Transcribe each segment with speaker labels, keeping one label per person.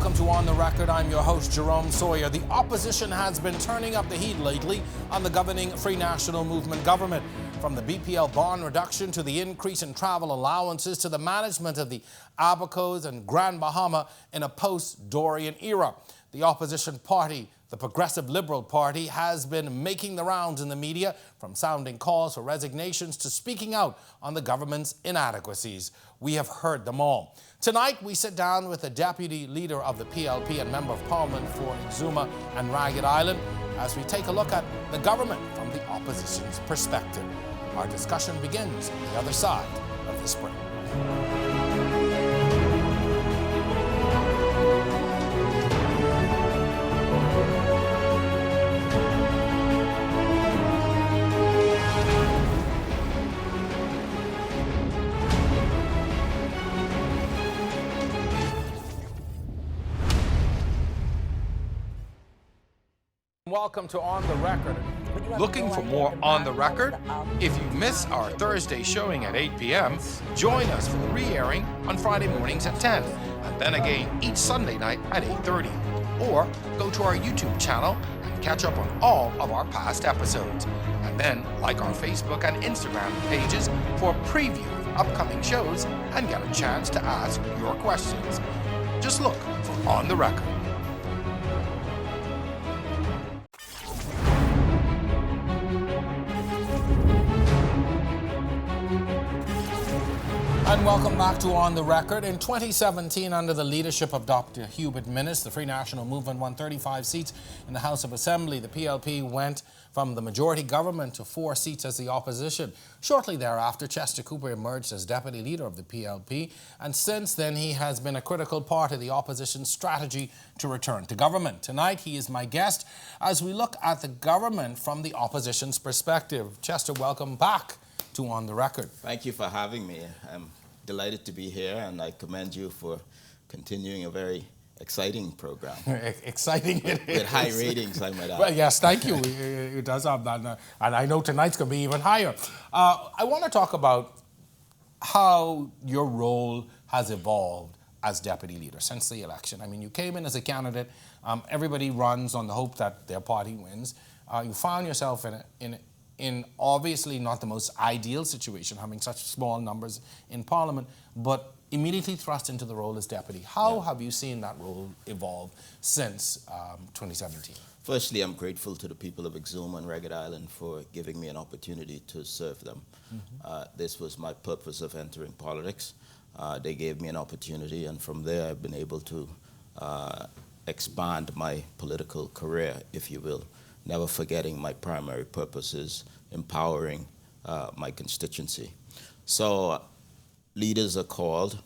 Speaker 1: welcome to On the Record. I'm your host, Jerome Sawyer. The opposition has been turning up the heat lately on the governing Free National Movement government. From the BPL bond reduction to the increase in travel allowances to the management of the Abacos and Grand Bahama in a post-Dorian era. The opposition party, the Progressive Liberal Party, has been making the rounds in the media, from sounding calls for resignations to speaking out on the government's inadequacies. We have heard them all. Tonight, we sit down with the Deputy Leader of the PLP and Member of Parliament for Exuma and Ragged Island as we take a look at the government from the opposition's perspective. Our discussion begins on the other side of this break. Welcome to On the Record.
Speaker 2: Looking for more On the Record? If you miss our Thursday showing at 8 p.m., join us for the re-airing on Friday mornings at 10, and then again each Sunday night at 8:30. Or go to our YouTube channel and catch up on all of our past episodes. And then like our Facebook and Instagram pages for a preview of upcoming shows and get a chance to ask your questions. Just look for On the Record.
Speaker 1: And welcome back to On the Record. In 2017, under the leadership of Dr. Hubert Minnis, the Free National Movement won 35 seats in the House of Assembly. The PLP went from the majority government to 4 seats as the opposition. Shortly thereafter, Chester Cooper emerged as Deputy Leader of the PLP, and since then he has been a critical part of the opposition's strategy to return to government. Tonight, he is my guest as we look at the government from the opposition's perspective. Chester, welcome back to On the Record.
Speaker 3: Thank you for having me. I'm delighted to be here, and I commend you for continuing a very exciting program.
Speaker 1: Exciting it is.
Speaker 3: With high ratings, I might add.
Speaker 1: Well, yes, thank you. It does have that, and I know tonight's going to be even higher. I want to talk about how your role has evolved as Deputy Leader since the election. I mean, you came in as a candidate. Everybody runs on the hope that their party wins. You found yourself in obviously not the most ideal situation, having such small numbers in Parliament, but immediately thrust into the role as Deputy. How have you seen that role evolve since 2017?
Speaker 3: Firstly, I'm grateful to the people of Exuma and Ragged Island for giving me an opportunity to serve them. This was my purpose of entering politics. They gave me an opportunity, and from there I've been able to expand my political career, if you will. Never forgetting my primary purpose is empowering my constituency. So leaders are called.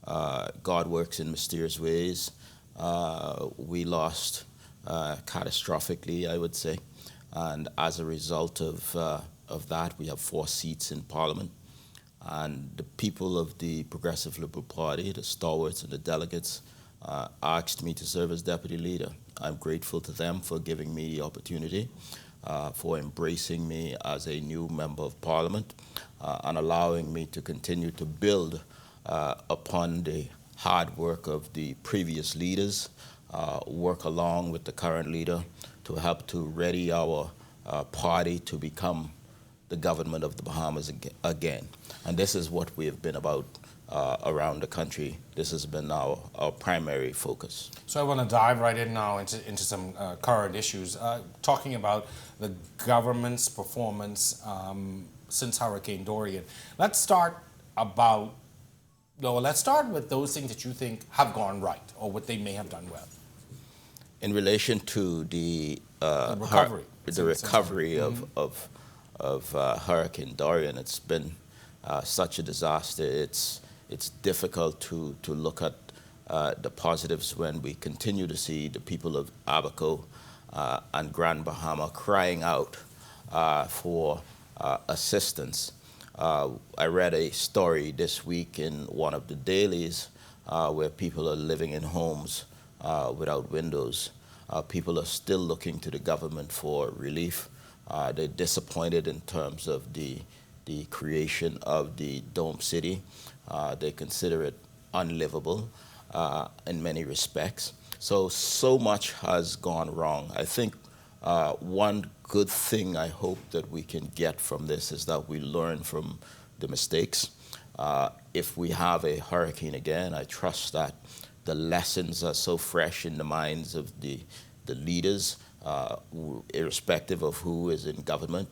Speaker 3: God works in mysterious ways. We lost catastrophically, I would say. And as a result of that, we have 4 seats in Parliament. And the people of the Progressive Liberal Party, the stalwarts and the delegates, asked me to serve as Deputy Leader. I'm grateful to them for giving me the opportunity, for embracing me as a new Member of Parliament, and allowing me to continue to build upon the hard work of the previous leaders, work along with the current leader to help to ready our party to become the government of the Bahamas again. And this is what we have been about around the country. This has been our primary focus.
Speaker 1: So I want to dive right in now into some current issues, talking about the government's performance since Hurricane Dorian. Let's start with those things that you think have gone right, or what they may have done well.
Speaker 3: In relation to the recovery of Hurricane Dorian, it's been such a disaster. It's difficult to look at the positives when we continue to see the people of Abaco and Grand Bahama crying out for assistance. I read a story this week in one of the dailies where people are living in homes without windows. People are still looking to the government for relief. They're disappointed in terms of the creation of the Dome City. They consider it unlivable in many respects. So much has gone wrong. I think one good thing I hope that we can get from this is that we learn from the mistakes. If we have a hurricane again, I trust that the lessons are so fresh in the minds of the leaders, irrespective of who is in government,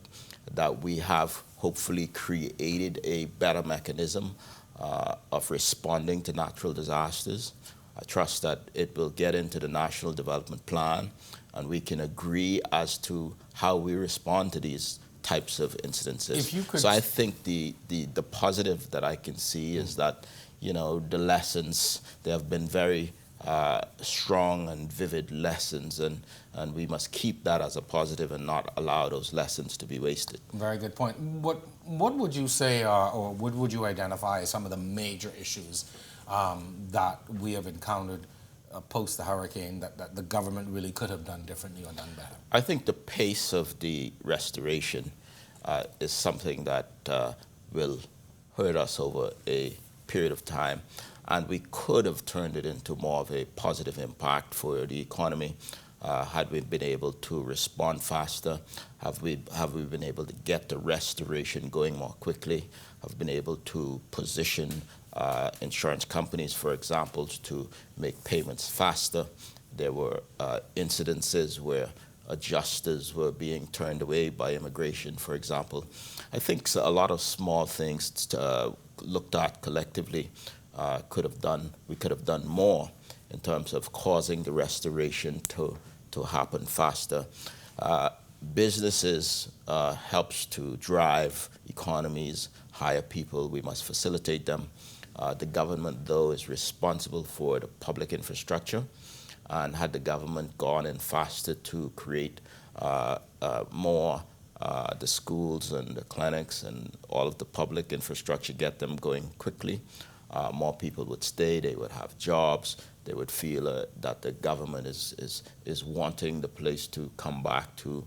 Speaker 3: that we have hopefully created a better mechanism of responding to natural disasters. I trust that it will get into the National Development Plan, and we can agree as to how we respond to these types of incidences.
Speaker 1: If you could...
Speaker 3: So I think the positive that I can see is that, you know, the lessons, they have been very strong and vivid lessons, and we must keep that as a positive and not allow those lessons to be wasted.
Speaker 1: Very good point. What would you say, or what would you identify as some of the major issues that we have encountered post the hurricane that the government really could have done differently or done better?
Speaker 3: I think the pace of the restoration is something that will hurt us over a period of time, and we could have turned it into more of a positive impact for the economy had we been able to respond faster. Have we been able to get the restoration going more quickly? Have been able to position insurance companies, for example, to make payments faster? There were incidences where adjusters were being turned away by immigration, for example. I think a lot of small things looked at collectively we could have done more in terms of causing the restoration to happen faster. Businesses helps to drive economies, hire people. We must facilitate them. The government, though, is responsible for the public infrastructure, and had the government gone in faster to create more the schools and the clinics and all of the public infrastructure, get them going quickly, more people would stay, they would have jobs, they would feel that the government is wanting the place to come back to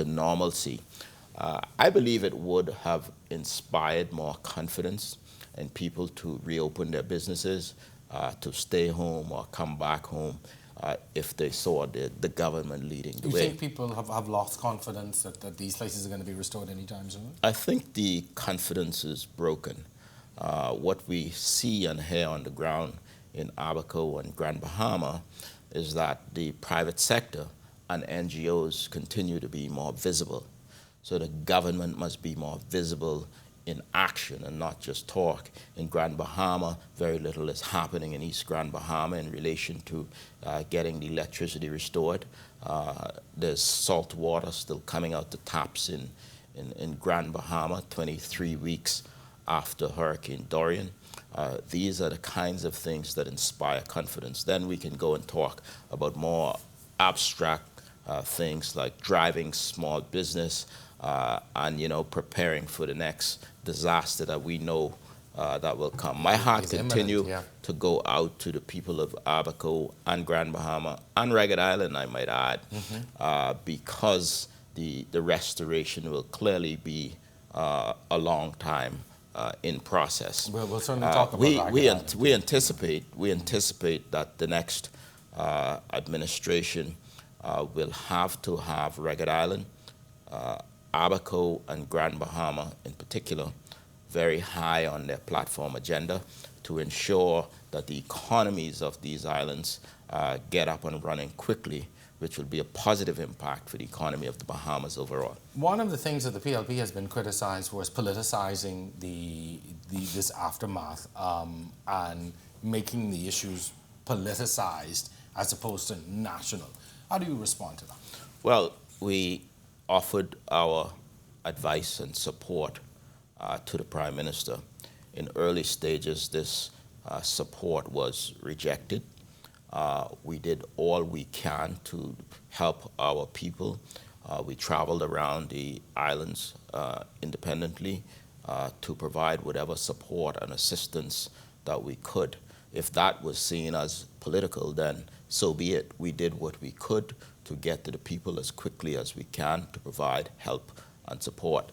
Speaker 3: normalcy. I believe it would have inspired more confidence in people to reopen their businesses, to stay home or come back home if they saw the government leading the way.
Speaker 1: Do you think people have lost confidence that these places are going to be restored anytime soon?
Speaker 3: I think the confidence is broken. What we see and hear on the ground in Abaco and Grand Bahama is that the private sector and NGOs continue to be more visible. So the government must be more visible in action and not just talk. In Grand Bahama, very little is happening in East Grand Bahama in relation to getting the electricity restored. There's salt water still coming out the taps in Grand Bahama 23 weeks after Hurricane Dorian. These are the kinds of things that inspire confidence. Then we can go and talk about more abstract things like driving small business and, you know, preparing for the next disaster that we know that will come. My heart continue to go out to the people of Abaco and Grand Bahama and Ragged Island, I might add, because the restoration will clearly be a long time in process.
Speaker 1: We'll certainly talk about
Speaker 3: we anticipate that the next administration will have to have Ragged Island, Abaco and Grand Bahama in particular, very high on their platform agenda to ensure that the economies of these islands get up and running quickly, which will be a positive impact for the economy of the Bahamas overall.
Speaker 1: One of the things that the PLP has been criticized for is politicizing this aftermath and making the issues politicized as opposed to national. How do you respond to that?
Speaker 3: Well, we offered our advice and support to the Prime Minister. In early stages, this support was rejected. We did all we can to help our people. We traveled around the islands independently to provide whatever support and assistance that we could. If that was seen as political, then so be it. We did what we could to get to the people as quickly as we can to provide help and support.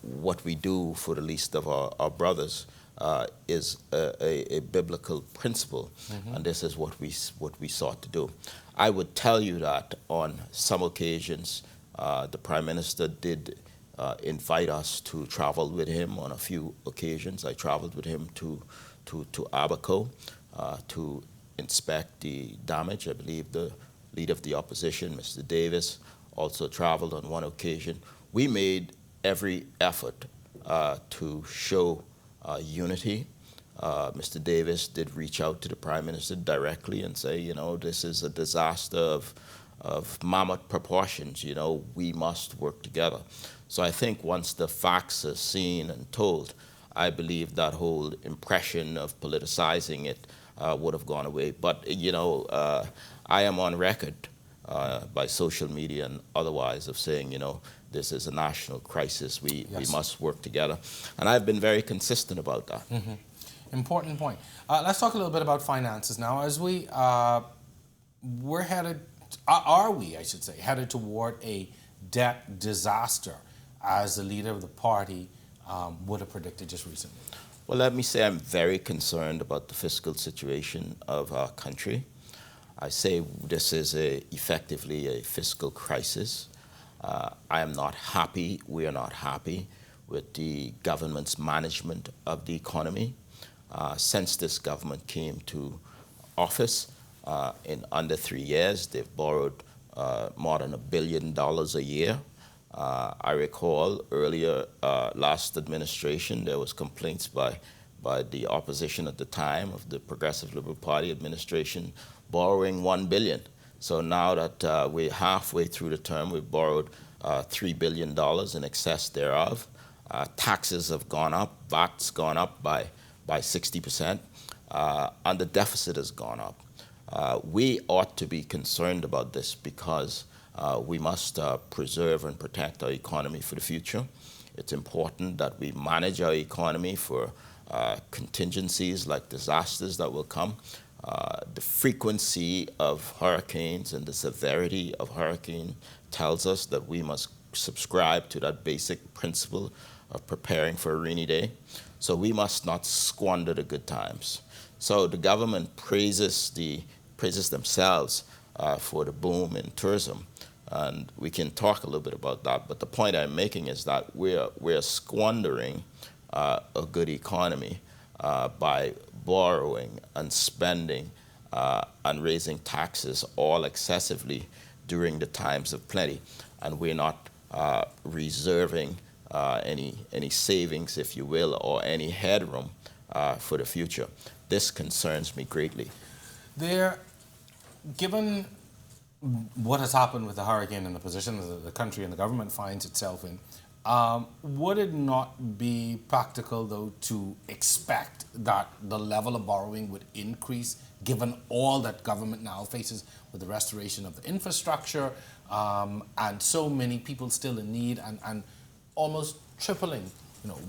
Speaker 3: what we do for the least of our brothers is a biblical principle, and this is what we sought to do. I would tell you that on some occasions, the Prime Minister did invite us to travel with him on a few occasions. I traveled with him to Abaco to inspect the damage. I believe the Leader of the Opposition, Mr. Davis, also traveled on one occasion. We made every effort to show unity. Mr. Davis did reach out to the Prime Minister directly and say, you know, this is a disaster of mammoth proportions. You know, we must work together. So I think once the facts are seen and told, I believe that whole impression of politicizing it would have gone away. But, you know, I am on record by social media and otherwise of saying, you know, this is a national crisis. We must work together. And I've been very consistent about that.
Speaker 1: Important point. Let's talk a little bit about finances now. As we're headed, are we, I should say, headed toward a debt disaster, as the leader of the party would have predicted just recently?
Speaker 3: Well, let me say I'm very concerned about the fiscal situation of our country. I say this is effectively a fiscal crisis. I am not happy, we are not happy with the government's management of the economy. Since this government came to office, in under 3 years, they've borrowed more than $1 billion a year. I recall earlier last administration, there was complaints by the opposition at the time of the Progressive Liberal Party administration borrowing $1 billion. So now that we're halfway through the term, we've borrowed $3 billion in excess thereof. Taxes have gone up, VAT's gone up by 60%, and the deficit has gone up. We ought to be concerned about this because we must preserve and protect our economy for the future. It's important that we manage our economy for contingencies like disasters that will come. The frequency of hurricanes and the severity of hurricane tells us that we must subscribe to that basic principle of preparing for a rainy day. So we must not squander the good times. So the government praises themselves for the boom in tourism. And we can talk a little bit about that, but the point I'm making is that we're squandering a good economy by borrowing and spending and raising taxes all excessively during the times of plenty, and we're not reserving any savings, if you will, or any headroom for the future. This concerns me greatly.
Speaker 1: Given what has happened with the hurricane and the position that the country and the government finds itself in, would it not be practical, though, to expect that the level of borrowing would increase given all that government now faces with the restoration of the infrastructure and so many people still in need and almost tripling, you know,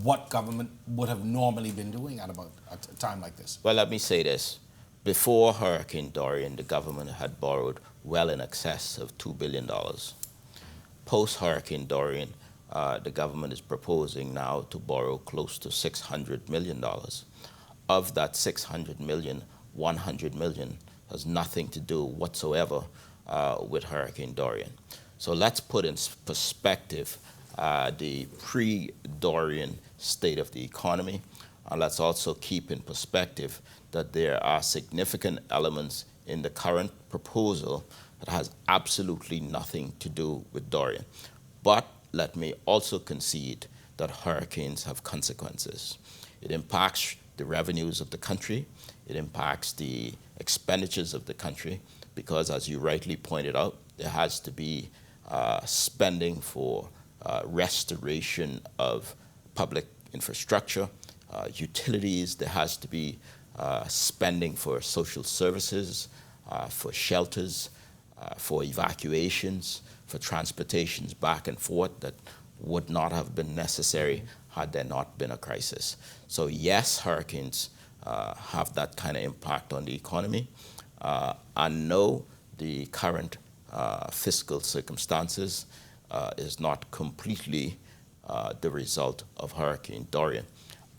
Speaker 1: what government would have normally been doing at a time like this?
Speaker 3: Well, let me say this. Before Hurricane Dorian, the government had borrowed well in excess of $2 billion. Post-Hurricane Dorian, the government is proposing now to borrow close to $600 million. Of that $600 million, $100 million has nothing to do whatsoever with Hurricane Dorian. So let's put in perspective the pre-Dorian state of the economy, and let's also keep in perspective that there are significant elements in the current proposal that has absolutely nothing to do with Dorian. But let me also concede that hurricanes have consequences. It impacts the revenues of the country. It impacts the expenditures of the country because, as you rightly pointed out, there has to be spending for restoration of public infrastructure, utilities. There has to be spending for social services, for shelters, for evacuations, for transportations back and forth that would not have been necessary had there not been a crisis. So yes, hurricanes have that kind of impact on the economy. And no, the current fiscal circumstances is not completely the result of Hurricane Dorian,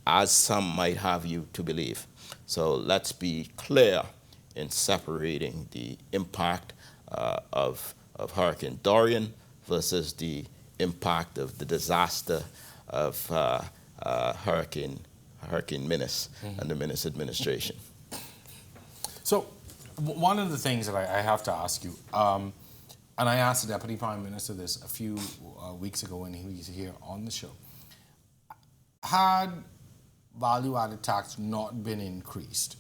Speaker 3: as some might have you to believe. So let's be clear in separating the impact of Hurricane Dorian versus the impact of the disaster of Hurricane Minnis and the Minnis administration.
Speaker 1: So one of the things that I have to ask you, and I asked the Deputy Prime Minister this a few weeks ago when he was here on the show, had value-added tax not been increased,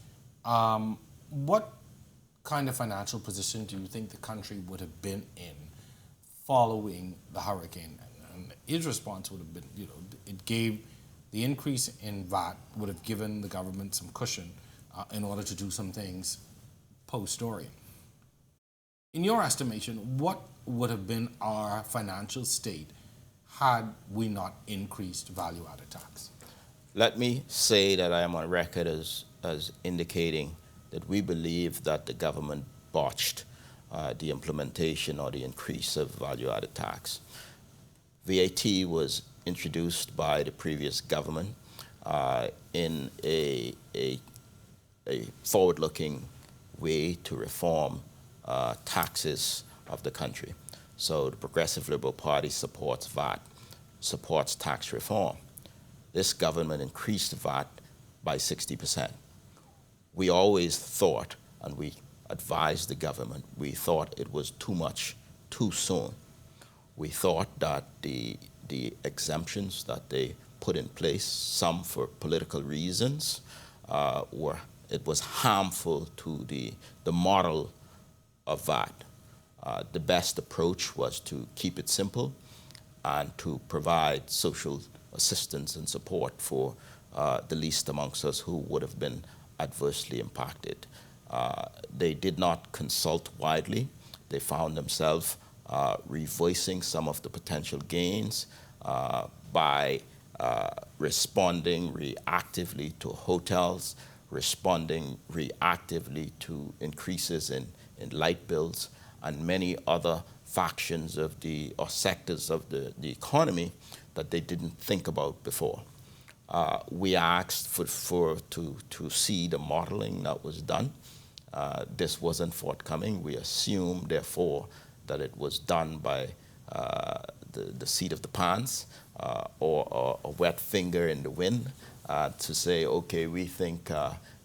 Speaker 1: what kind of financial position do you think the country would have been in following the hurricane? And his response would have been, it gave the increase in VAT would have given the government some cushion in order to do some things post-Dorian. In your estimation, what would have been our financial state had we not increased value-added tax?
Speaker 3: Let me say that I am on record as indicating that we believe that the government botched the implementation or the increase of value-added tax. VAT was introduced by the previous government in a forward-looking way to reform taxes of the country. So the Progressive Liberal Party supports VAT, supports tax reform. This government increased VAT by 60%. We always thought, and we advised the government, we thought it was too much, too soon. We thought that the exemptions that they put in place, some for political reasons, it was harmful to the model of VAT. The best approach was to keep it simple and to provide social assistance and support for the least amongst us who would have been adversely impacted. They did not consult widely. They found themselves revoicing some of the potential gains by responding reactively to hotels, responding reactively to increases in light bills, and many other factions of or sectors of the economy that they didn't think about before. We asked to see the modeling that was done. This wasn't forthcoming. We assumed, therefore, that it was done by the seat of the pants or a wet finger in the wind to say, okay, we think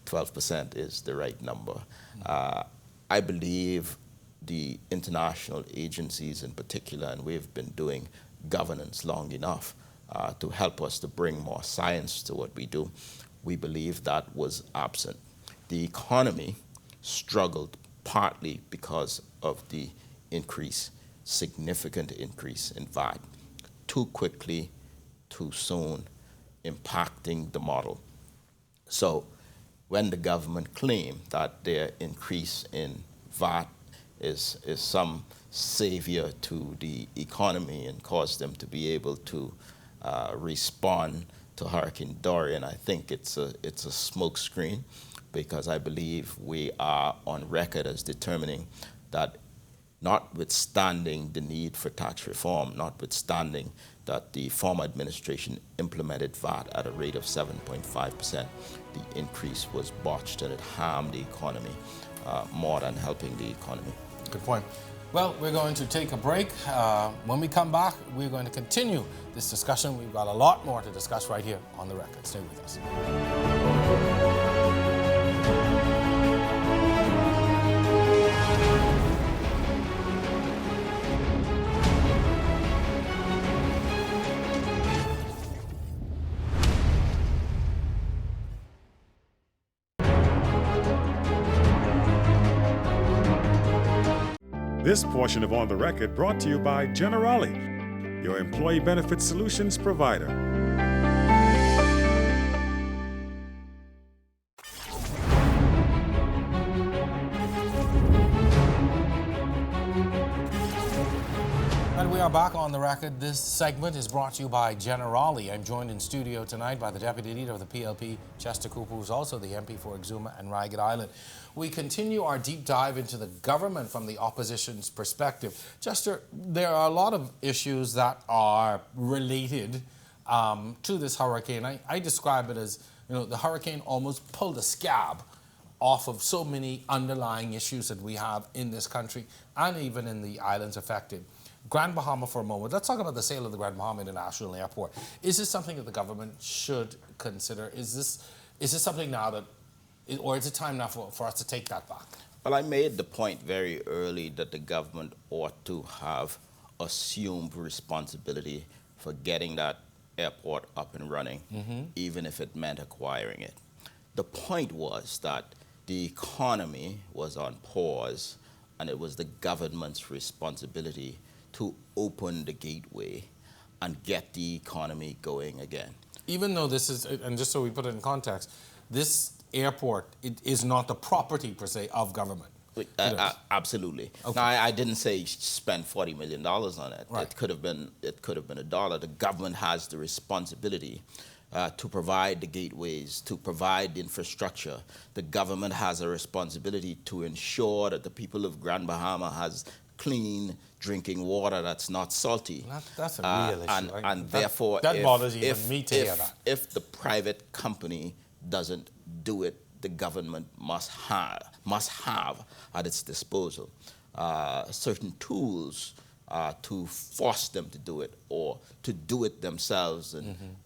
Speaker 3: 12% is the right number. I believe the international agencies in particular, and we've been doing governance long enough to help us to bring more science to what we do. We believe that was absent. The economy struggled partly because of the significant increase in VAT. Too quickly, too soon, impacting the model. So when the government claimed that their increase in VAT is some savior to the economy and caused them to be able to respond to Hurricane Dorian, I think it's a smokescreen, because I believe we are on record as determining that, notwithstanding the need for tax reform, notwithstanding that the former administration implemented VAT at a rate of 7.5%, the increase was botched and it harmed the economy more than helping the economy.
Speaker 1: Good point. Well, we're going to take a break. When we come back, we're going to continue this discussion. We've got a lot more to discuss right here on The Record. Stay with us.
Speaker 4: This portion of On the Record brought to you by Generali, your employee benefit solutions provider.
Speaker 1: And we are back on the record. This segment is brought to you by Generali. I'm joined in studio tonight by the Deputy Leader of the PLP, Chester Cooper, who's also the MP for Exuma and Ragged Island. We continue our deep dive into the government from the opposition's perspective. Chester, there are a lot of issues that are related to this hurricane. I describe it as, you know, the hurricane almost pulled a scab off of so many underlying issues that we have in this country and even in the islands affected. Grand Bahama for a moment. Let's talk about the sale of the Grand Bahama International Airport. Is this something that the government should consider? Is this something now that, or is it time now for us to take that back?
Speaker 3: Well, I made the point very early that the government ought to have assumed responsibility for getting that airport up and running, even if it meant acquiring it. The point was that the economy was on pause, and it was the government's responsibility to open the gateway and get the economy going again. Even though
Speaker 1: this is, and just so we put it in context, this airport is not the property per se of government.
Speaker 3: Absolutely.
Speaker 1: Okay.
Speaker 3: Now, I didn't say spend $40 million on it.
Speaker 1: Right.
Speaker 3: It could have been a dollar. The government has the responsibility to provide the gateways, to provide the infrastructure. The government has a responsibility to ensure that the people of Grand Bahama has clean drinking water that's not salty.
Speaker 1: That's a real issue.
Speaker 3: And therefore,
Speaker 1: that bothers even me to hear that.
Speaker 3: If the private company doesn't do it, the government must have at its disposal certain tools to force them to do it, or to do it themselves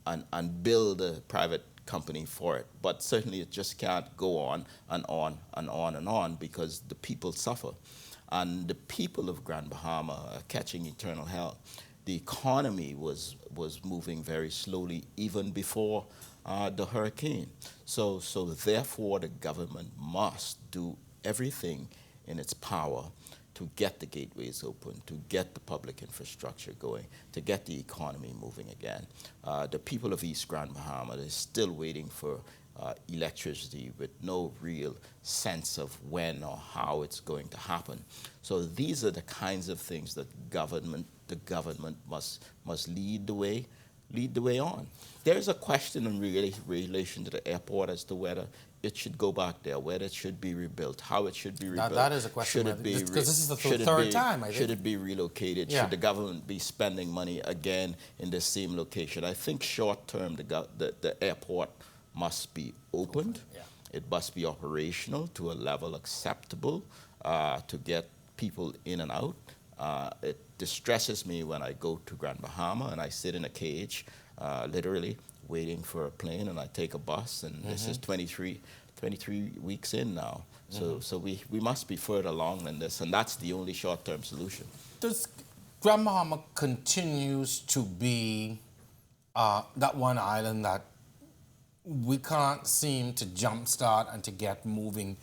Speaker 3: and build a private company for it. But certainly it just can't go on and on and on and on, because the people suffer. And the people of Grand Bahama are catching eternal hell. The economy was moving very slowly even before the hurricane. So therefore the government must do everything in its power to get the gateways open, to get the public infrastructure going, to get the economy moving again. The people of East Grand Bahama, they're still waiting for electricity with no real sense of when or how it's going to happen. So these are the kinds of things that the government must lead the way on. There's a question in relation to the airport as to whether it should go back there, whether it should be rebuilt, how it should be rebuilt.
Speaker 1: That is a question, because this is the third time, I think.
Speaker 3: Should it be relocated? Yeah. Should the government be spending money again in the same location? I think short term, the airport must be opened. Yeah. It must be operational to a level acceptable to get people in and out. It distresses me when I go to Grand Bahama and I sit in a cage, literally waiting for a plane, and I take a bus, and this is 23 weeks in now. So we must be further along than this, and that's the only short-term solution.
Speaker 1: Does Grand Bahama continues to be that one island that we can't seem to jumpstart and to get moving?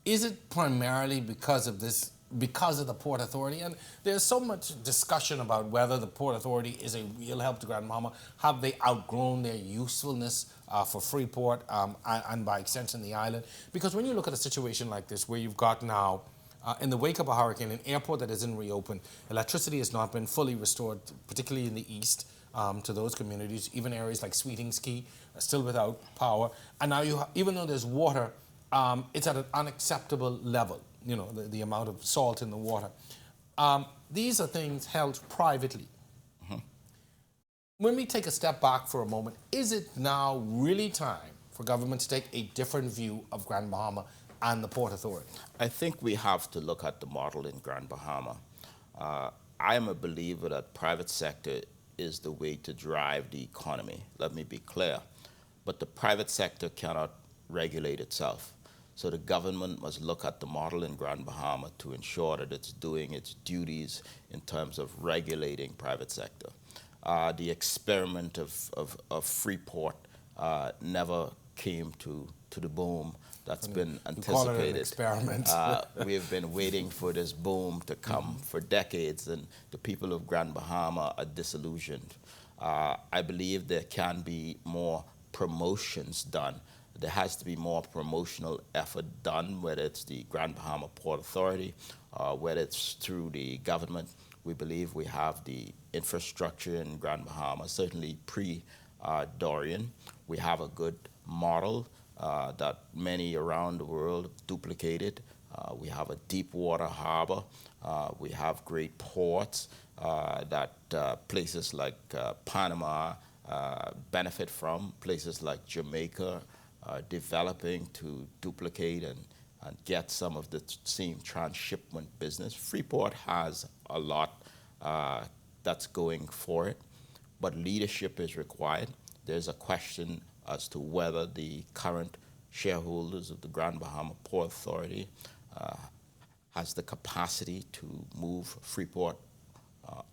Speaker 1: Is it primarily because of this, because of the Port Authority? And there's so much discussion about whether the Port Authority is a real help to Grand Bahama. Have they outgrown their usefulness for Freeport and by extension the island? Because when you look at a situation like this, where you've got now, in the wake of a hurricane, an airport that isn't reopened, electricity has not been fully restored, particularly in the east, to those communities, even areas like Sweetings Key are still without power. And now, even though there's water, it's at an unacceptable level, you know, the amount of salt in the water. These are things held privately. When we take a step back for a moment, is it now really time for government to take a different view of Grand Bahama and the Port Authority?
Speaker 3: I think we have to look at the model in Grand Bahama. I am a believer that private sector is the way to drive the economy. Let me be clear. But the private sector cannot regulate itself. So the government must look at the model in Grand Bahama to ensure that it's doing its duties in terms of regulating private sector. The experiment of Freeport never came to the boom that's been anticipated.
Speaker 1: Call it an experiment.
Speaker 3: We have been waiting for this boom to come for decades, and the people of Grand Bahama are disillusioned. I believe there can be more promotions done. There has to be more promotional effort done, whether it's the Grand Bahama Port Authority, whether it's through the government, We believe we have the infrastructure in Grand Bahama, certainly pre-Dorian. We have a good model that many around the world have duplicated. We have a deep water harbor. We have great ports that places like Panama benefit from, places like Jamaica are developing to duplicate and get some of the same transshipment business. Freeport has a lot that's going for it, but leadership is required. There's a question as to whether the current shareholders of the Grand Bahama Port Authority has the capacity to move Freeport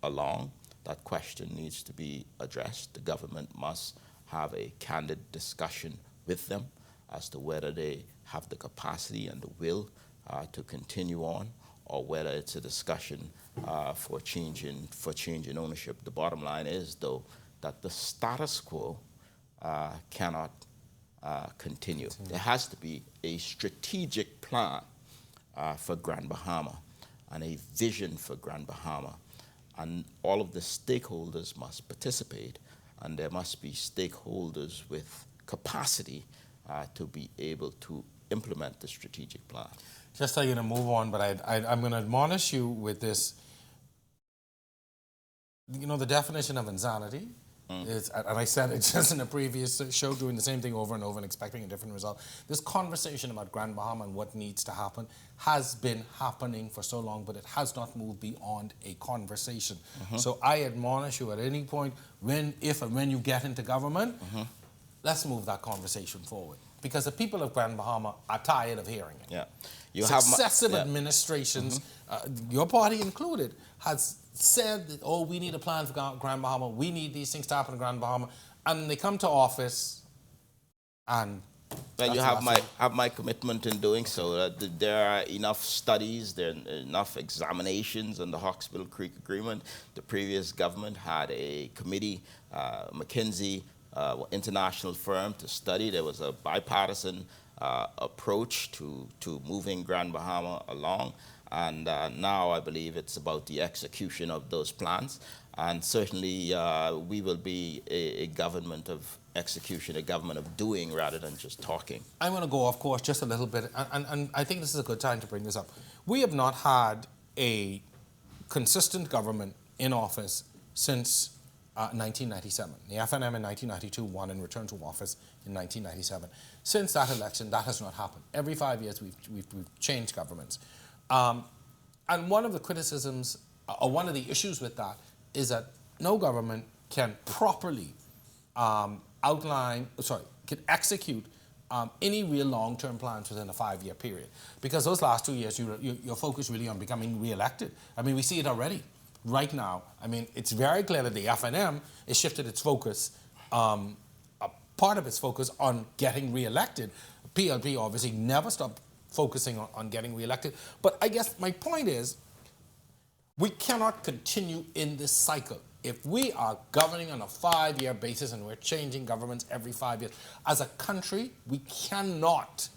Speaker 3: along. That question needs to be addressed. The government must have a candid discussion with them as to whether they have the capacity and the will to continue on, or whether it's a discussion for change in ownership. The bottom line is, though, that the status quo cannot continue. There has to be a strategic plan for Grand Bahama and a vision for Grand Bahama. And all of the stakeholders must participate, and there must be stakeholders with capacity to be able to implement the strategic plan.
Speaker 1: Just so you're going to move on, but I'm going to admonish you with this. You know, the definition of insanity is, and I said it just in a previous show, doing the same thing over and over and expecting a different result. This conversation about Grand Bahama and what needs to happen has been happening for so long, but it has not moved beyond a conversation. So I admonish you at any point, if and when you get into government, let's move that conversation forward. Because the people of Grand Bahama are tired of hearing it.
Speaker 3: Yeah.
Speaker 1: Successive administrations, your party included, has said that, oh, we need a plan for Grand Bahama, we need these things to happen in Grand Bahama, and they come to office and...
Speaker 3: Well, you have my commitment in doing so. There are enough studies, there are enough examinations on the Hawkesbury Creek Agreement. The previous government had a committee, McKinsey, international firm, to study. There was a bipartisan approach to moving Grand Bahama along. And now I believe it's about the execution of those plans. And certainly we will be a government of execution, a government of doing rather than just talking. I'm
Speaker 1: going to go off course just a little bit, and I think this is a good time to bring this up. We have not had a consistent government in office since 1997. The FNM in 1992 won and returned to office in 1997. Since that election, that has not happened. Every 5 years, we've changed governments. And one of the criticisms, or one of the issues with that, is that no government can properly can execute any real long-term plans within a 5-year period. Because those last 2 years, you're focused really on becoming re-elected. I mean, we see it already. Right now, I mean, it's very clear that the FNM has shifted its focus, a part of its focus, on getting re-elected. PLP obviously never stopped focusing on getting re-elected. But I guess my point is, we cannot continue in this cycle. If we are governing on a 5-year basis and we're changing governments every 5 years, as a country, we cannot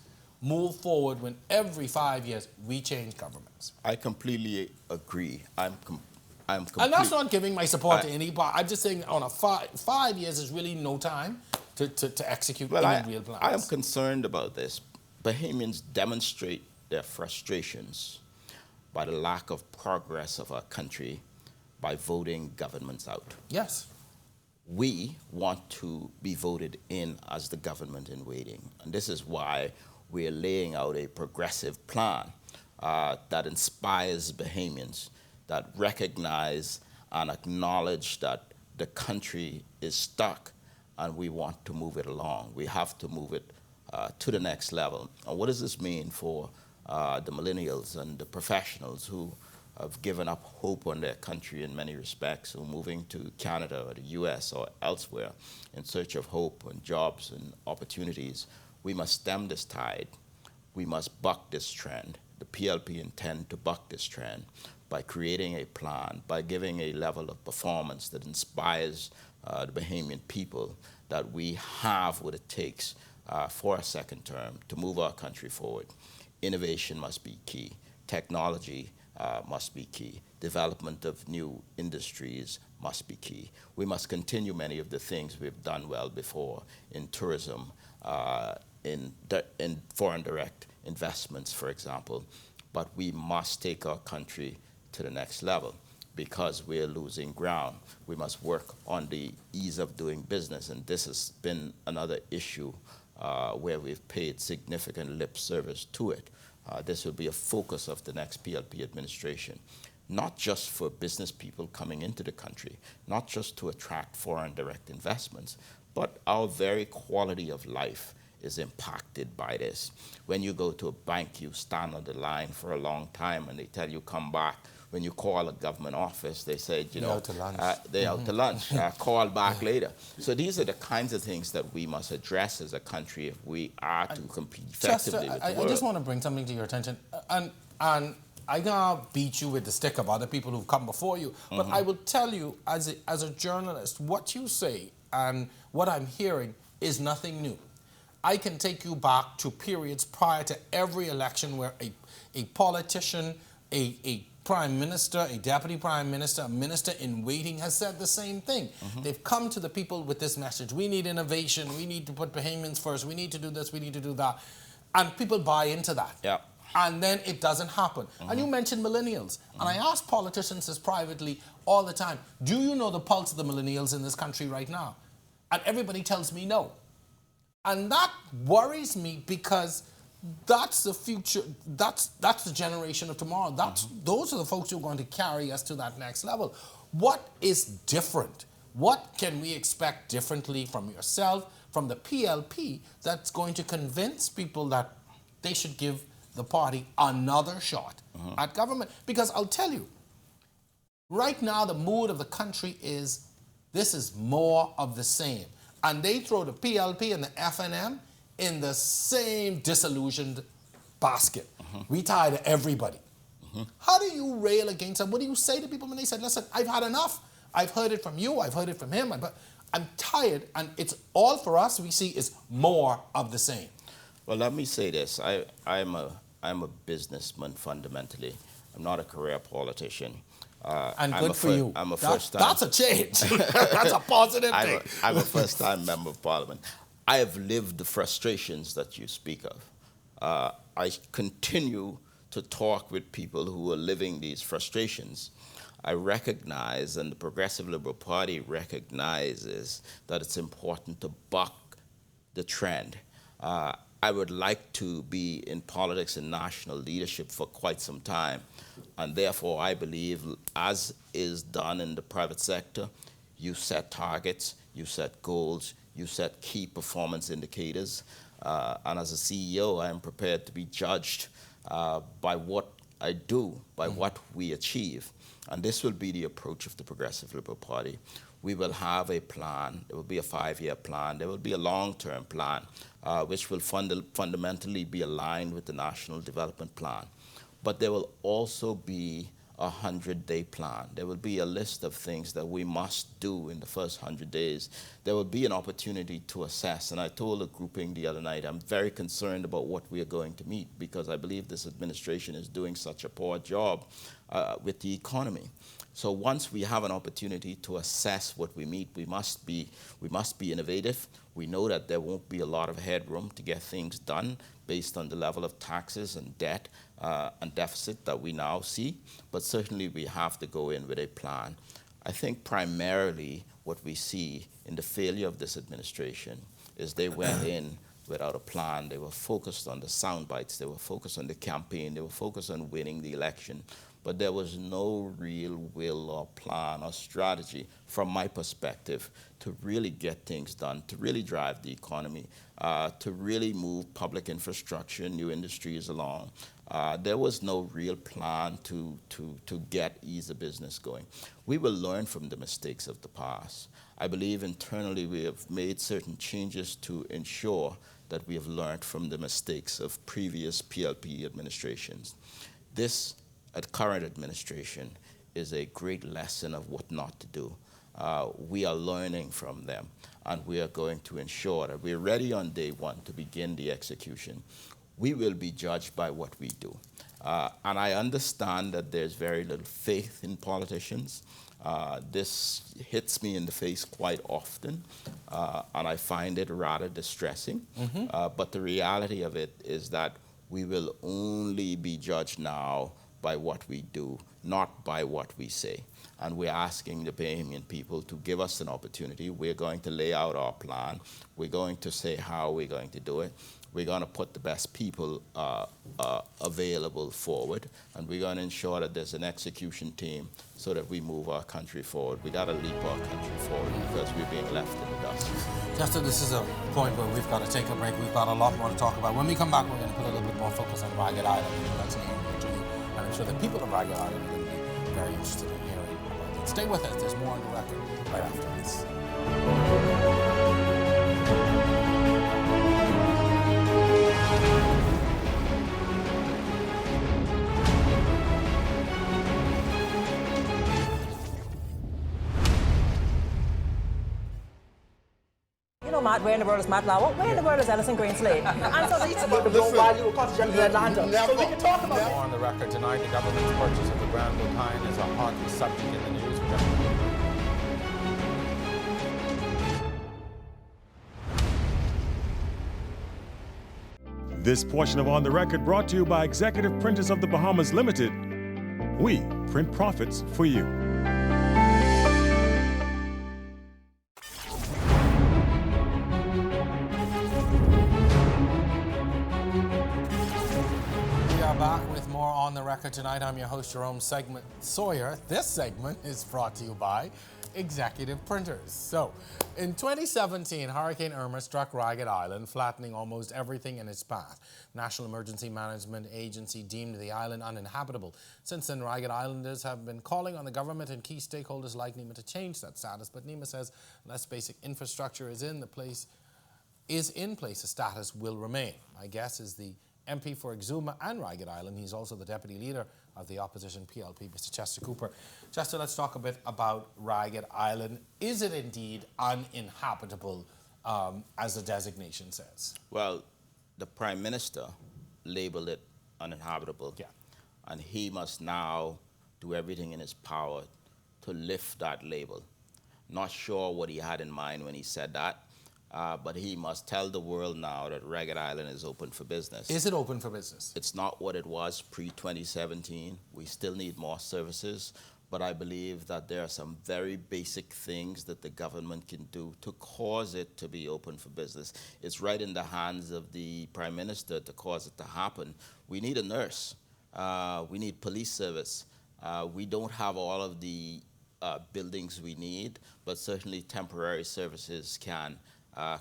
Speaker 1: move forward when every 5 years we change governments.
Speaker 3: I completely agree.
Speaker 1: And that's not giving my support to anybody. I'm just saying on a 5 years is really no time to execute any real plans.
Speaker 3: I am concerned about this. Bahamians demonstrate their frustrations by the lack of progress of our country by voting governments out.
Speaker 1: Yes.
Speaker 3: We want to be voted in as the government in waiting. And this is why we're laying out a progressive plan that inspires Bahamians, that recognize and acknowledge that the country is stuck and we want to move it along. We have to move it to the next level. And what does this mean for the millennials and the professionals who have given up hope on their country in many respects, who are moving to Canada or the US or elsewhere in search of hope and jobs and opportunities? We must stem this tide. We must buck this trend. The PLP intend to buck this trend by creating a plan, by giving a level of performance that inspires the Bahamian people that we have what it takes for a second term to move our country forward. Innovation must be key. Technology must be key. Development of new industries must be key. We must continue many of the things we've done well before in tourism, in foreign direct investments, for example, but we must take our country to the next level because we're losing ground. We must work on the ease of doing business, and this has been another issue where we've paid significant lip service to it. This will be a focus of the next PLP administration, not just for business people coming into the country, not just to attract foreign direct investments, but our very quality of life is impacted by this. When you go to a bank, you stand on the line for a long time and they tell you come back. When you call a government office, they say, you know, they're out to lunch, call back later. So these are the kinds of things that we must address as a country if we are to compete effectively with the world.
Speaker 1: I just want to bring something to your attention. And I can't beat you with the stick of other people who've come before you, but I will tell you, as a journalist, what you say and what I'm hearing is nothing new. I can take you back to periods prior to every election where a politician, a prime minister, a deputy prime minister, a minister in waiting has said the same thing. They've come to the people with this message. We need innovation. We need to put payments first. We need to do this. We need to do that. And people buy into that.
Speaker 3: Yeah.
Speaker 1: And then it doesn't happen. And you mentioned millennials. And I ask politicians this privately all the time. Do you know the pulse of the millennials in this country right now? And everybody tells me no. And that worries me because that's the future, that's the generation of tomorrow. Those are the folks who are going to carry us to that next level. What is different? What can we expect differently from yourself, from the PLP, that's going to convince people that they should give the party another shot at government? Because I'll tell you, right now the mood of the country is, this is more of the same. And they throw the PLP and the FNM in the same disillusioned basket. We tired of everybody. How do you rail against them? What do you say to people when they say, listen, I've had enough. I've heard it from you. I've heard it from him. I'm tired, and it's all for us we see is more of the same.
Speaker 3: Well, let me say this. I'm a businessman fundamentally. I'm not a career politician.
Speaker 1: And good for you.
Speaker 3: I'm a first-time.
Speaker 1: That's a change. That's a positive thing.
Speaker 3: I'm a first-time member of Parliament. I have lived the frustrations that you speak of. I continue to talk with people who are living these frustrations. I recognize, and the Progressive Liberal Party recognizes, that it's important to buck the trend. I would like to be in politics and national leadership for quite some time. And therefore, I believe, as is done in the private sector, you set targets, you set goals, you set key performance indicators. And as a CEO, I am prepared to be judged by what I do, by what we achieve. And this will be the approach of the Progressive Liberal Party. We will have a plan. There will be a 5-year plan. There will be a long-term plan, which will fundamentally be aligned with the National Development Plan. But there will also be a 100-day plan. There will be a list of things that we must do in the first 100 days. There will be an opportunity to assess. And I told a grouping the other night, I'm very concerned about what we are going to meet because I believe this administration is doing such a poor job with the economy. So once we have an opportunity to assess what we meet, we must be innovative. We know that there won't be a lot of headroom to get things done based on the level of taxes and debt and deficit that we now see. But certainly we have to go in with a plan. I think primarily what we see in the failure of this administration is they went in without a plan. They were focused on the sound bites. They were focused on the campaign. They were focused on winning the election. But there was no real will or plan or strategy, from my perspective, to really get things done, to really drive the economy, to really move public infrastructure, new industries along. There was no real plan to get ease of business going. We will learn from the mistakes of the past. I believe internally we have made certain changes to ensure that we have learned from the mistakes of previous PLP administrations. This current administration is a great lesson of what not to do. We are learning from them, and we are going to ensure that we're ready on day one to begin the execution. We will be judged by what we do. And I understand that there's very little faith in politicians. This hits me in the face quite often, and I find it rather distressing. But the reality of it is that we will only be judged now by what we do, not by what we say. And we're asking the Bahamian people to give us an opportunity. We're going to lay out our plan. We're going to say how we're going to do it. We're going to put the best people available forward, and we're going to ensure that there's an execution team so that we move our country forward. We got to leap our country forward because we're being left in the dust.
Speaker 1: Justin, this is a point where we've got to take a break. We've got a lot more to talk about. When we come back, we're going to put a little bit more focus on Ragged Island. That's near to you, and I'm sure the people of Ragged Island are going to be very interested in hearing about it. Stay with us. There's more on the record right after this.
Speaker 5: Matt, where in the world is Matt now? Where in the world is Ellison Greenslade? And so it's about the low value cost of Atlanta. So we can talk about
Speaker 1: More on the record tonight, the government's purchase of the Grand Lothian is a hot subject in the news.
Speaker 4: This portion of On the Record brought to you by Executive Printers of the Bahamas Limited. We print profits for you.
Speaker 1: Back with more On the Record tonight. I'm your host, Jerome Sawyer. This segment is brought to you by Executive Printers. So, in 2017, Hurricane Irma struck Ragged Island, flattening almost everything in its path. National Emergency Management Agency deemed the island uninhabitable. Since then, Ragged Islanders have been calling on the government and key stakeholders like NEMA to change that status. But NEMA says unless basic infrastructure is in place, the status will remain. My guess is the MP for Exuma and Ragged Island. He's also the Deputy Leader of the opposition PLP, Mr. Chester Cooper. Chester, let's talk a bit about Ragged Island. Is it indeed uninhabitable, as the designation says?
Speaker 3: Well, the Prime Minister labeled it uninhabitable, and he must now do everything in his power to lift that label. Not sure what he had in mind when he said that. But he must tell the world now that Ragged Island is open for business.
Speaker 1: Is it open for business?
Speaker 3: It's not what it was pre-2017. We still need more services, but I believe that there are some very basic things that the government can do to cause it to be open for business. It's right in the hands of the Prime Minister to cause it to happen. We need a nurse. We need police service. We don't have all of the buildings we need, but certainly temporary services can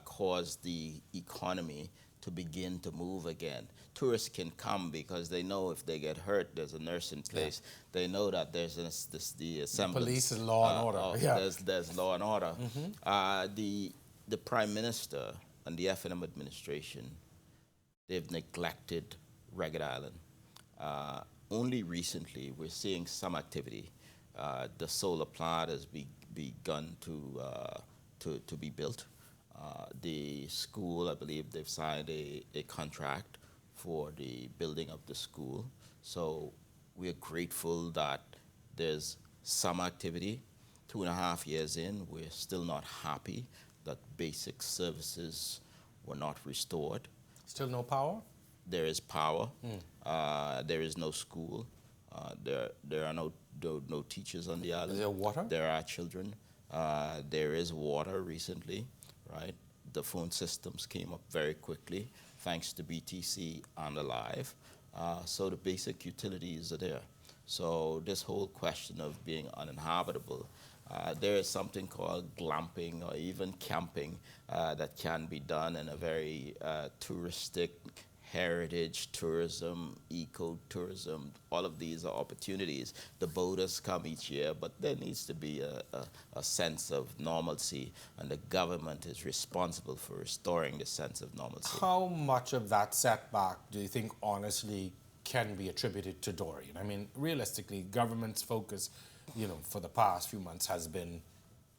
Speaker 3: cause the economy to begin to move again. Tourists can come because they know if they get hurt, there's a nurse in place. They know that there's the semblance.
Speaker 1: Police and law and order.
Speaker 3: There's law and order. The Prime Minister and the F&M administration, they've neglected Ragged Island. Only recently, we're seeing some activity. The solar plant has begun to be built. The school, I believe they've signed a contract for the building of the school. So we're grateful that there's some activity. 2.5 years in, we're still not happy that basic services were not restored.
Speaker 1: Still no power?
Speaker 3: There is power. There is no school. There are no teachers on the island.
Speaker 1: Is there water?
Speaker 3: There are children. There is water recently. Right, the phone systems came up very quickly, thanks to BTC and Alive. So the basic utilities are there. So this whole question of being uninhabitable, there is something called glamping or even camping that can be done in a very touristic, heritage tourism, eco-tourism. All of these are opportunities. The boaters come each year, but there needs to be a sense of normalcy, and the government is responsible for restoring the sense of normalcy.
Speaker 1: How much of that setback do you think honestly can be attributed to Dorian? I mean, realistically, government's focus, for the past few months has been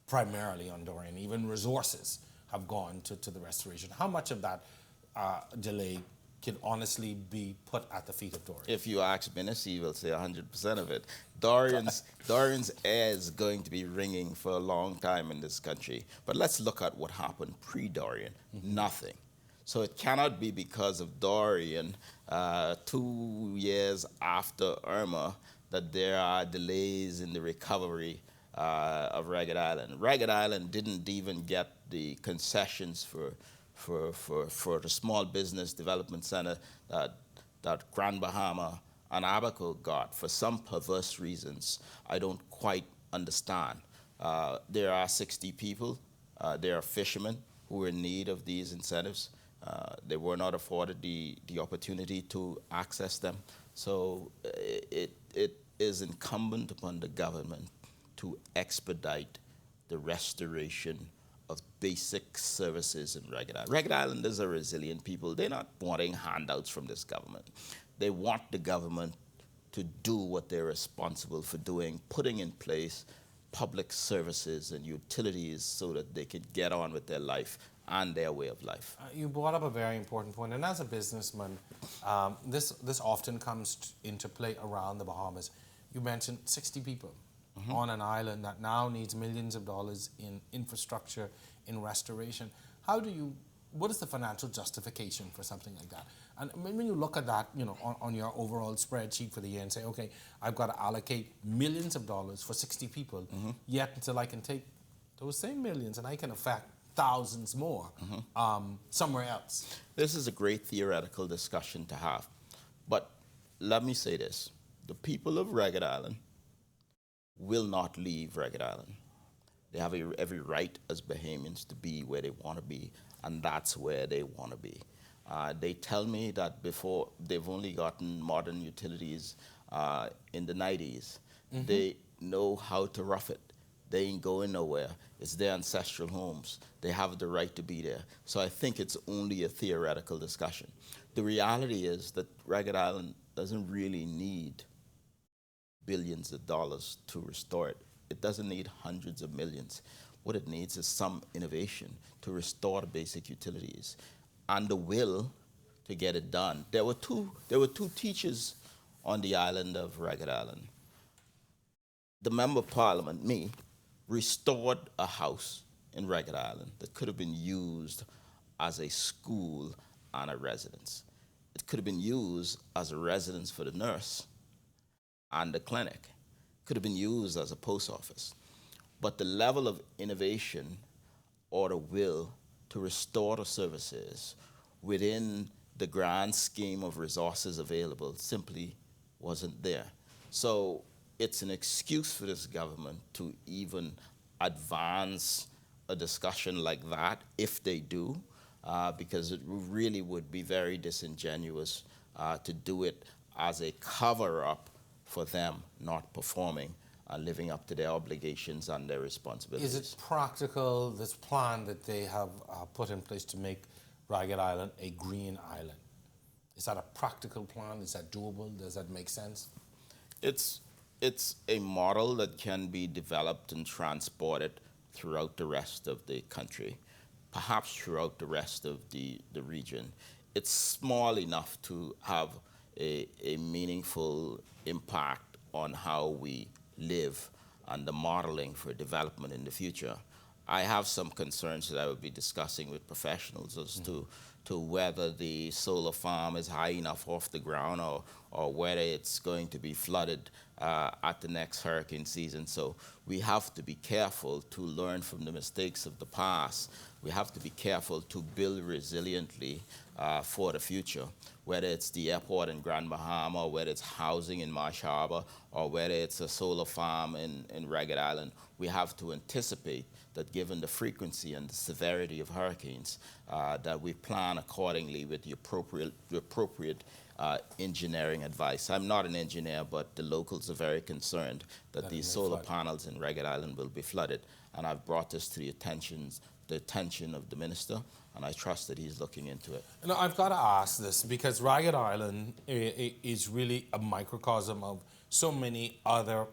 Speaker 1: primarily on Dorian. Even resources have gone to the restoration. How much of that delay can honestly be put at the feet of Dorian?
Speaker 3: If you ask Minnis, he will say 100% of it. Dorian's air is going to be ringing for a long time in this country. But let's look at what happened pre-Dorian. Nothing. So it cannot be because of Dorian, 2 years after Irma, that there are delays in the recovery of Ragged Island. Ragged Island didn't even get the concessions for the small business development center that Grand Bahama and Abaco got for some perverse reasons I don't quite understand. There are 60 people, there are fishermen who were in need of these incentives. They were not afforded the opportunity to access them. So it is incumbent upon the government to expedite the restoration of basic services in Ragged Island. Ragged Islanders are resilient people. They're not wanting handouts from this government. They want the government to do what they're responsible for doing, putting in place public services and utilities so that they can get on with their life and their way of life.
Speaker 1: You brought up a very important point, and as a businessman, this often comes into play around the Bahamas. You mentioned 60 people on an island that now needs millions of dollars in infrastructure, in restoration. What is the financial justification for something like that? And when you look at that, on your overall spreadsheet for the year and say, okay, I've got to allocate millions of dollars for 60 people, yet until I can take those same millions and I can affect thousands more somewhere else.
Speaker 3: This is a great theoretical discussion to have. But let me say this. The people of Ragged Island will not leave Ragged Island. They have every right as Bahamians to be where they want to be, and that's where they want to be. They tell me that before they've only gotten modern utilities in the 90s. They know how to rough it. They ain't going nowhere. It's their ancestral homes. They have the right to be there. So I think it's only a theoretical discussion. The reality is that Ragged Island doesn't really need billions of dollars to restore it. It doesn't need hundreds of millions. What it needs is some innovation to restore the basic utilities and the will to get it done. There were two teachers on the island of Ragged Island. The Member of Parliament, me, restored a house in Ragged Island that could have been used as a school and a residence. It could have been used as a residence for the nurse and the clinic. Could have been used as a post office. But the level of innovation or the will to restore the services within the grand scheme of resources available simply wasn't there. So it's an excuse for this government to even advance a discussion like that, if they do, because it really would be very disingenuous to do it as a cover-up for them not performing and living up to their obligations and their responsibilities.
Speaker 1: Is it practical, this plan that they have put in place to make Ragged Island a green island? Is that a practical plan? Is that doable? Does that make sense?
Speaker 3: It's a model that can be developed and transported throughout the rest of the country, perhaps throughout the rest of the region. It's small enough to have a meaningful impact on how we live and the modeling for development in the future. I have some concerns that I will be discussing with professionals as to whether the solar farm is high enough off the ground or whether it's going to be flooded at the next hurricane season. So we have to be careful to learn from the mistakes of the past. We have to be careful to build resiliently for the future, whether it's the airport in Grand Bahama, or whether it's housing in Marsh Harbor, or whether it's a solar farm in Ragged Island. We have to anticipate that given the frequency and the severity of hurricanes, that we plan accordingly with the appropriate engineering advice. I'm not an engineer, but the locals are very concerned that these solar panels in Ragged Island will be flooded. And I've brought this to the attention of the minister, and I trust that he's looking into it.
Speaker 1: Now, I've got to ask this because Ragged Island is really a microcosm of so many other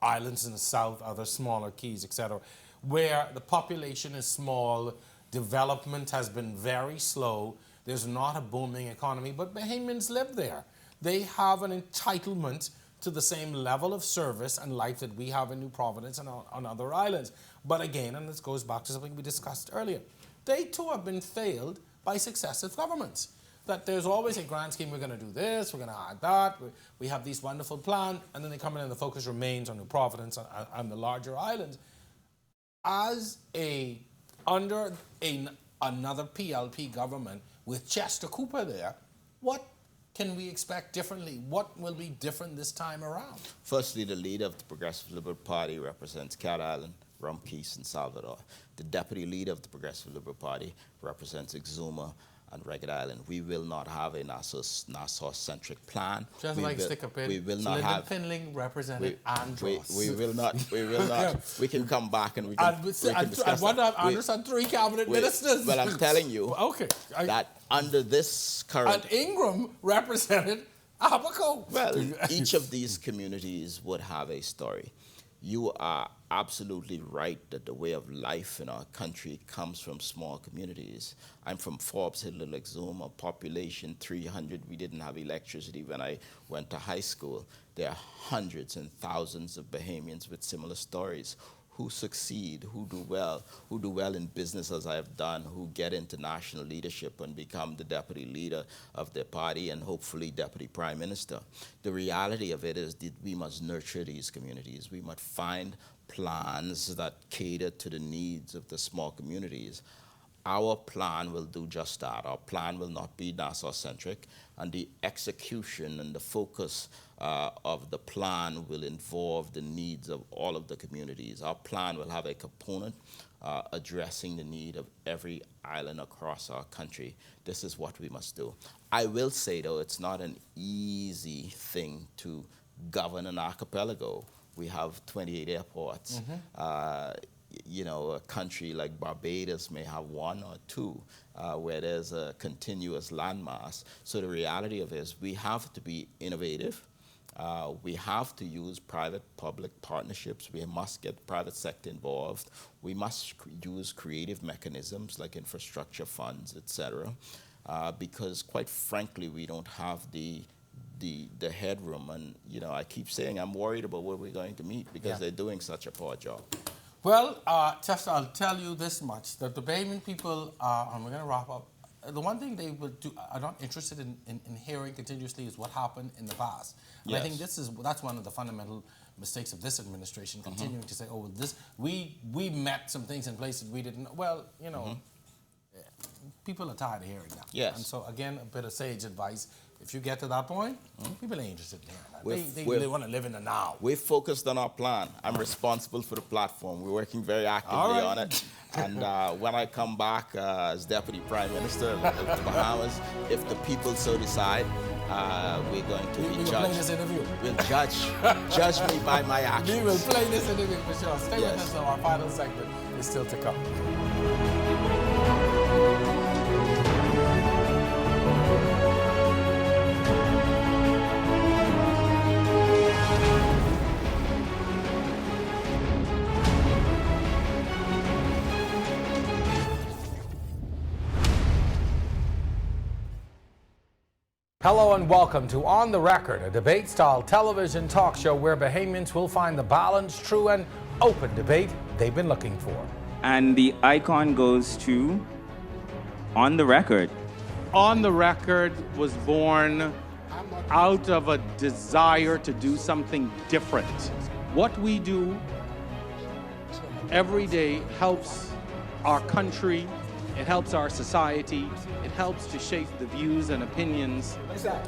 Speaker 1: islands in the south, other smaller keys, etc., where the population is small, development has been very slow, There's not a booming economy, but Bahamians live there. They have an entitlement to the same level of service and life that we have in New Providence and on other islands. But again, and this goes back to something we discussed earlier, they too have been failed by successive governments. That there's always a grand scheme, we're going to do this, we're going to add that, we have this wonderful plan, and then they come in and the focus remains on New Providence and the larger islands. As under another PLP government with Chester Cooper there, what can we expect differently? What will be different this time around?
Speaker 3: Firstly, the leader of the Progressive Liberal Party represents Cat Island, Rumkeys, and Salvador. The deputy leader of the Progressive Liberal Party represents Exuma and Ragged Island. We will not have a Nassau-centric plan.
Speaker 1: Just like stick a pin.
Speaker 3: We will
Speaker 1: so
Speaker 3: not
Speaker 1: Lyndon
Speaker 3: have.
Speaker 1: Finling represented Andros.
Speaker 3: We will not. We can come back and we can discuss that.
Speaker 1: I understand 3 cabinet ministers.
Speaker 3: Well, I'm telling you
Speaker 1: okay.
Speaker 3: that under this current...
Speaker 1: And Ingram represented Abaco.
Speaker 3: Well, each of these communities would have a story. You are absolutely right that the way of life in our country comes from small communities. I'm from Forbes Hill, Little Exuma, population 300. We didn't have electricity when I went to high school. There are hundreds and thousands of Bahamians with similar stories who succeed, who do well in business as I have done, who get into national leadership and become the deputy leader of their party and hopefully deputy prime minister. The reality of it is that we must nurture these communities. We must find plans that cater to the needs of the small communities. Our plan will do just that. Our plan will not be Nassau-centric, and the execution and the focus of the plan will involve the needs of all of the communities. Our plan will have a component addressing the need of every island across our country. This is what we must do. I will say, though, it's not an easy thing to govern an archipelago. We have 28 airports. You know, a country like Barbados may have 1 or 2 where there's a continuous landmass. So the reality of it is we have to be innovative. We have to use private-public partnerships. We must get the private sector involved. We must use creative mechanisms like infrastructure funds, etc. Because quite frankly, we don't have the headroom. And, you know, I keep saying I'm worried about where we're going to meet because they're doing such a poor job.
Speaker 1: Well, Chester, I'll tell you this much, that the Bahamian people, and we're going to wrap up, the one thing they will do, are not interested in hearing continuously is what happened in the past. And I think that's one of the fundamental mistakes of this administration, continuing to say, oh, well, we met some things in place that we didn't. Well, you know, people are tired of hearing that.
Speaker 3: Yes.
Speaker 1: And so, again, a bit of sage advice. If you get to that point, people ain't interested in hearing that. They want to live in the now.
Speaker 3: We're focused on our plan. I'm responsible for the platform. We're working very actively on it. And when I come back as Deputy Prime Minister of the Bahamas, if the people so decide, we're going to be judged.
Speaker 1: We'll play this interview.
Speaker 3: We'll judge me by my actions.
Speaker 1: We will play this interview for sure. Stay with us, though. Our final segment is still to come. Hello and welcome to On the Record, a debate-style television talk show where Bahamians will find the balanced, true, and open debate they've been looking for.
Speaker 6: And the icon goes to On the Record.
Speaker 7: On the Record was born out of a desire to do something different. What we do every day helps our country, it helps our society, it helps to shape the views and opinions.
Speaker 1: Gentlemen,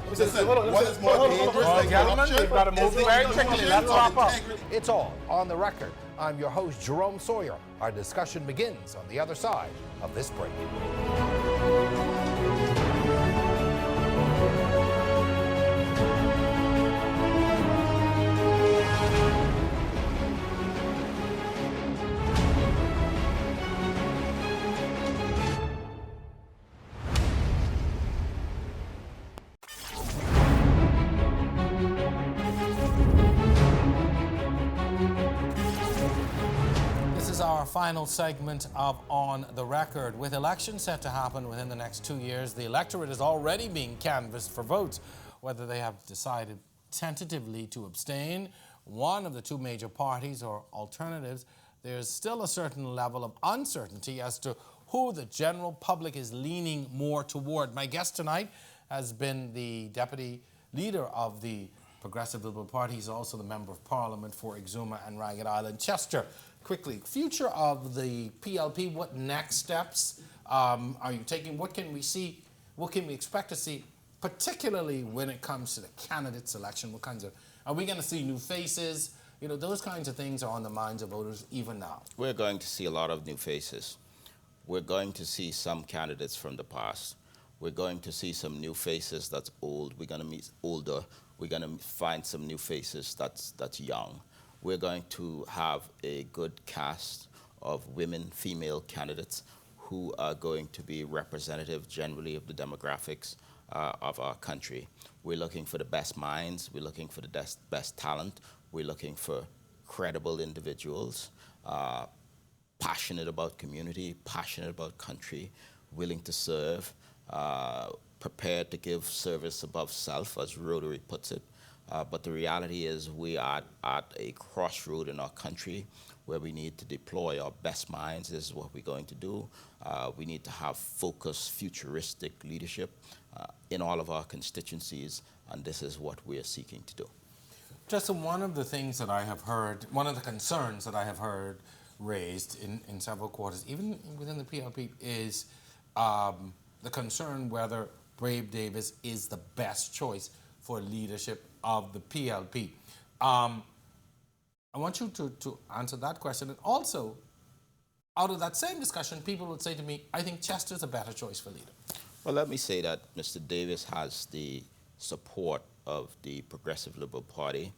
Speaker 1: we've got to move very quickly. Let's wrap up. It's all On the Record. I'm your host, Jerome Sawyer. Our discussion begins on the other side of this break. final segment of On the Record. With elections set to happen within the next 2 years, the electorate is already being canvassed for votes, whether they have decided tentatively to abstain, one of the two major parties, or alternatives. There's still a certain level of uncertainty as to who the general public is leaning more toward. My guest tonight has been the Deputy Leader of the Progressive Liberal Party. He's also the Member of Parliament for Exuma and Ragged Island. Chester, quickly, future of the PLP, what next steps are you taking? What can we see, what can we expect to see, particularly when it comes to the candidate selection? What kinds of, are we going to see new faces? You know, those kinds of things are on the minds of voters even now.
Speaker 3: We're going to see a lot of new faces. We're going to see some candidates from the past. We're going to see some new faces that's old. We're going to meet older. We're going to find some new faces that's young. We're going to have a good cast of women, female candidates who are going to be representative generally of the demographics of our country. We're looking for the best minds. We're looking for the best talent. We're looking for credible individuals, passionate about community, passionate about country, willing to serve, prepared to give service above self, as Rotary puts it. But the reality is we are at a crossroad in our country where we need to deploy our best minds. This is what we're going to do. We need to have focused, futuristic leadership in all of our constituencies, and this is what we are seeking to do.
Speaker 1: Justin, one of the things that I have heard, one of the concerns that I have heard raised in several quarters, even within the PLP, is the concern whether Brave Davis is the best choice for leadership of the PLP. I want you to answer that question. And also, out of that same discussion, people would say to me, I think Chester's a better choice for leader.
Speaker 3: Well, let me say that Mr. Davis has the support of the Progressive Liberal Party.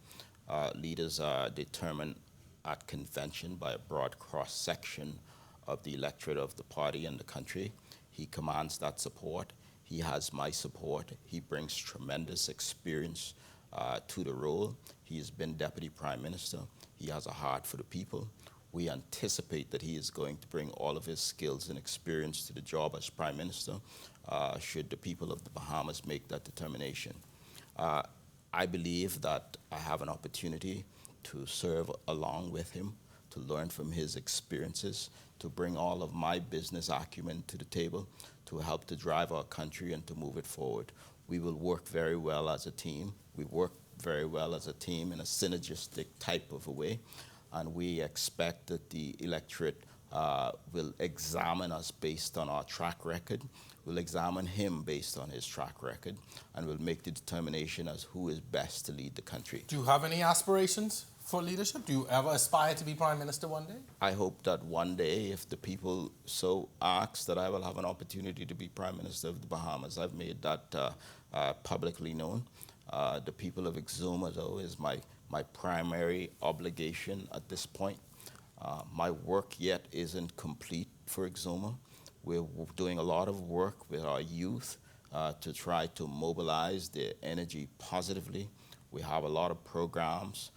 Speaker 3: Leaders are determined at convention by a broad cross-section of the electorate of the party and the country. He commands that support. He has my support. He brings tremendous experience to the role. He has been Deputy Prime Minister. He has a heart for the people. We anticipate that he is going to bring all of his skills and experience to the job as Prime Minister, should the people of the Bahamas make that determination. I believe that I have an opportunity to serve along with him, to learn from his experiences, to bring all of my business acumen to the table, to help to drive our country and to move it forward. We will work very well as a team. We work very well as a team in a synergistic type of a way, and we expect that the electorate will examine us based on our track record. We'll examine him based on his track record, and we'll make the determination as who is best to lead the country.
Speaker 1: Do you have any aspirations for leadership? Do you ever aspire to be Prime Minister one day?
Speaker 3: I hope that one day, if the people so ask, that I will have an opportunity to be Prime Minister of the Bahamas. I've made that publicly known. The people of Exuma, though, is my primary obligation at this point. My work yet isn't complete for Exuma. We're doing a lot of work with our youth to try to mobilize their energy positively. We have a lot of programs.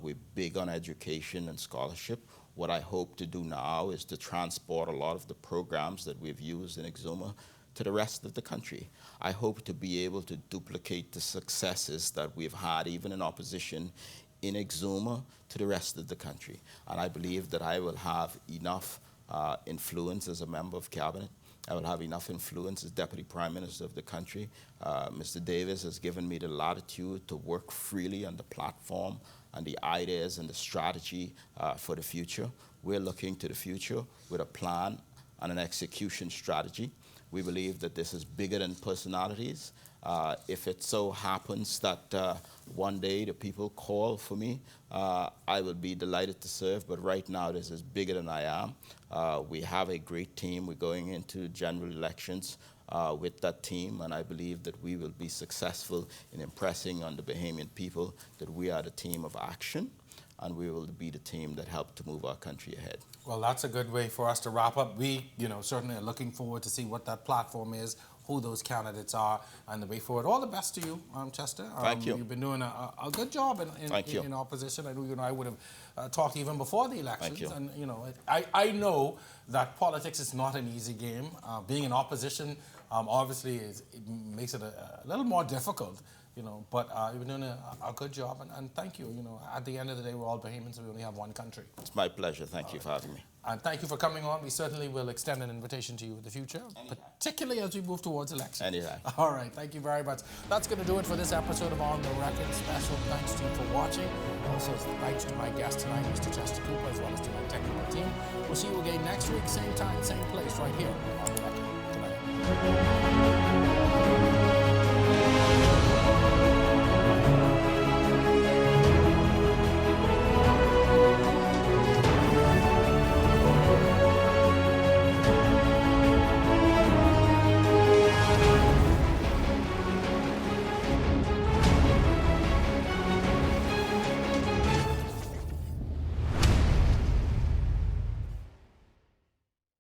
Speaker 3: We're big on education and scholarship. What I hope to do now is to transport a lot of the programs that we've used in Exuma to the rest of the country. I hope to be able to duplicate the successes that we've had, even in opposition, in Exuma to the rest of the country. And I believe that I will have enough influence as a member of cabinet. I will have enough influence as Deputy Prime Minister of the country. Mr. Davis has given me the latitude to work freely on the platform and the ideas and the strategy for the future. We're looking to the future with a plan and an execution strategy. We believe that this is bigger than personalities. If it so happens that one day the people call for me, I will be delighted to serve, but right now this is bigger than I am. We have a great team. We're going into general elections with that team, and I believe that we will be successful in impressing on the Bahamian people that we are the team of action, and we will be the team that help to move our country ahead.
Speaker 1: Well, that's a good way for us to wrap up. We, certainly are looking forward to see what that platform is, who those candidates are and the way forward. All the best to you, Chester.
Speaker 3: Thank you.
Speaker 1: You've been doing a good job in opposition. I know you and I would have talked even before the elections.
Speaker 3: Thank you.
Speaker 1: And, you know, I know that politics is not an easy game. Being in opposition obviously it makes it a little more difficult, you know, but you've been doing a good job, and thank you. You know, at the end of the day, we're all Bahamians, and we only have one country.
Speaker 3: It's my pleasure. Thank you for having me.
Speaker 1: And thank you for coming on. We certainly will extend an invitation to you in the future, particularly as we move towards elections.
Speaker 3: Anytime.
Speaker 1: All right, thank you very much. That's going to do it for this episode of On the Record. Special thanks to you for watching. Also, thanks to my guest tonight, Mr. Chester Cooper, as well as to my technical team. We'll see you again next week, same time, same place, right here on